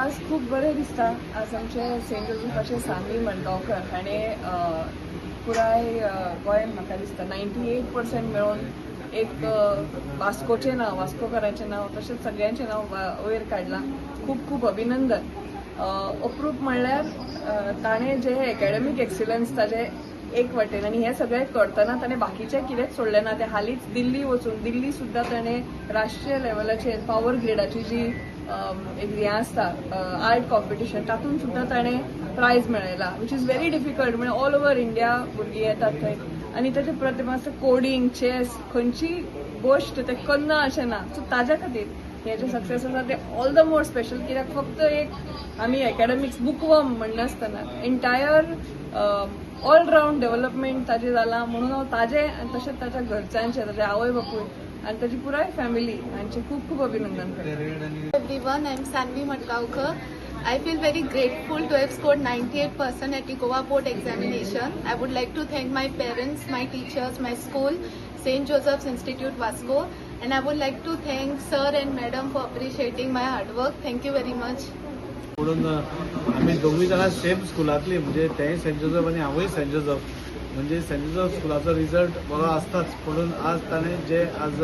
आज खूप बरें दिसता. आज आमचे सेंट जोसेफाचे सामी मडगांवकर हाणें पुराय गोंयांत म्हाका दिसता 98% मेळोन एक वास्कोचें नांव, वास्कोकाराचें नांव तशेंच सगळ्यांचें नांव वयर काडलां. खूप खूप अभिनंदन. अप्रूप म्हणल्यार ताणें जे एकेडमीक एक्सिलन्स ताजें एक वाटेन आनी हें सगळें करतना ताणें बाकीचें कितेंच सोडलें ना. तें हालींच दिल्ली वचून दिल्ली सुद्दां ताणें राष्ट्रीय लेवलाचेर पॉवर ग्रेडाची जी एक हें आसता आर्ट कॉम्पिटिशन तातूंत सुद्दां ताणें प्रायज मेळयला वीच इज व्हेरी डिफिकल्ट. म्हणजे ऑल ओव्हर इंडिया भुरगीं येतात थंय आनी ताचे प्रतिमा कोडिंग चेस खंयची गोश्ट तें करना अशें ना. सो ताज्या खातीर हें जें सक्सेस आसा तें ऑल द मोर स्पेशल. कित्याक फक्त एक आमी एकेडमिक्स बुकवर्म म्हणनासतना एंटायर ऑलरावंड डेव्हलपमेंट ताजें जालां. म्हणून हांव ताजें आनी तशेंच ताच्या घरच्यांचें ताजे आवय बापूय आणि त्याची पुराय फॅमिली हांचे खूप खूप अभिनंदन करता. Everyone, I'm Sanvi Madgaonkar. I feel very grateful to have scored 98% at the Goa board examination. I would like to thank my parents, my teachers, my school, St. Joseph's Institute, Vasco, and I would like to thank sir and madam for appreciating my hard work. Thank you very much. म्हणून आम्ही दोघी जाणां same स्कुलांतली, म्हणजे तेंय Saint Joseph आनी हांवूय Saint Joseph. म्हणजे Saint Joseph स्कुलाचो result बरो आसताच, म्हणून आज ताणें जे आज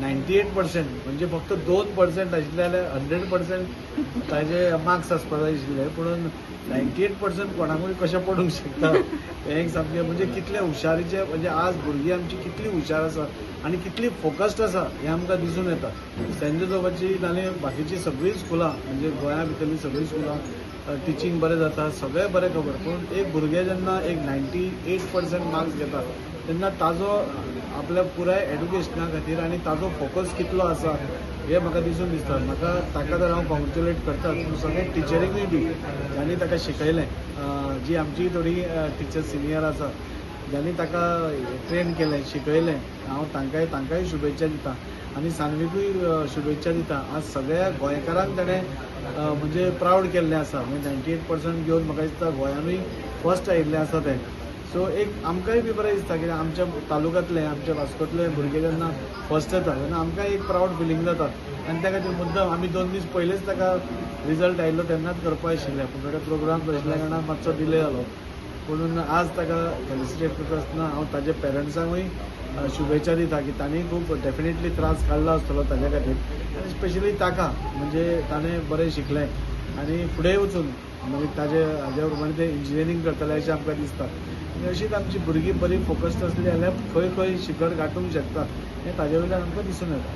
98% म्हणजे फक्त 2% आशिल्ले जाल्यार 100% ताजे मार्क्स आसपाक जाय आशिल्ले. म्हणून 98% कोणाकूय कशें पडूंक शकता हें एक सामकें म्हणजे कितले हुशारीचे. म्हणजे आज भुरगीं आमची कितली हुशार आसा आनी कितली फोकस्ड आसा हें आमकां दिसून येता. सेंट जोसेफाची आनी बाकीची सगळीं स्कुलां म्हणजे गोंया भितरली सगळीं स्कुलां टिचींग बरें जाता, सगळें बरें खबर. पूण एक भुरगें जेन्ना एक 98% मार्क्स घेता तेन्ना ताजो आपल्या पुराय एड्युकेशना खातीर आनी ताजो फोकस कितलो आसा हें म्हाका दिसून दिसता. म्हाका ताका तर हांव कॉंग्रेच्युलेट करता. पूण सगळे टिचरींकूय बी जांणी ताका शिकयलें, जी आमची थोडी टिचर सिनियर आसा ज्यांनी ताका ट्रेन केलें शिकयलें, हांव तांकांय शुभेच्छा दिता आनी सानवीकूय शुभेच्छा दिता. आज सगळ्या गोंयकारांक ताणें म्हणजे प्रावड केल्लें आसा. म्हणजे 98% घेवन म्हाका दिसता गोंयानूय फर्स्ट आयिल्लें आसा तें. सो एक आमकांय बी बरें दिसता कित्याक आमच्या तालुक्यांतले आमच्या वास्कोतले भुरगे जेन्ना फर्स्ट येता तेन्ना आमकां एक प्रावड फिलींग जाता. आनी त्या खातीर मुद्दम आमी 2 दीस पयलेच ताका रिजल्ट आयिल्लो तेन्नाच करपा आशिल्लें, पूण ताका प्रोग्राम आशिल्ल्या कारणान मातसो डिले जालो. म्हणून आज ताका फेलिसिटेट करता आसतना हांव ताज्या पेरंट्सांकूय शुभेच्छा दिता की तांणी खूब डेफिनेटली त्रास काडलो आसतलो ताज्या खातीर आनी स्पेशली ताका म्हणजे ताणें बरें शिकलें आनी फुडें वचून मागीर हाज्या प्रमाणे तें इंजिनियरींग करतलें अशें आमकां दिसता. आनी अशीच आमची भुरगीं बरी फोकस्ड आसली जाल्यार खंय खंय शिखर गांठूंक शकता हें ताजे वयल्यान आमकां दिसून येता.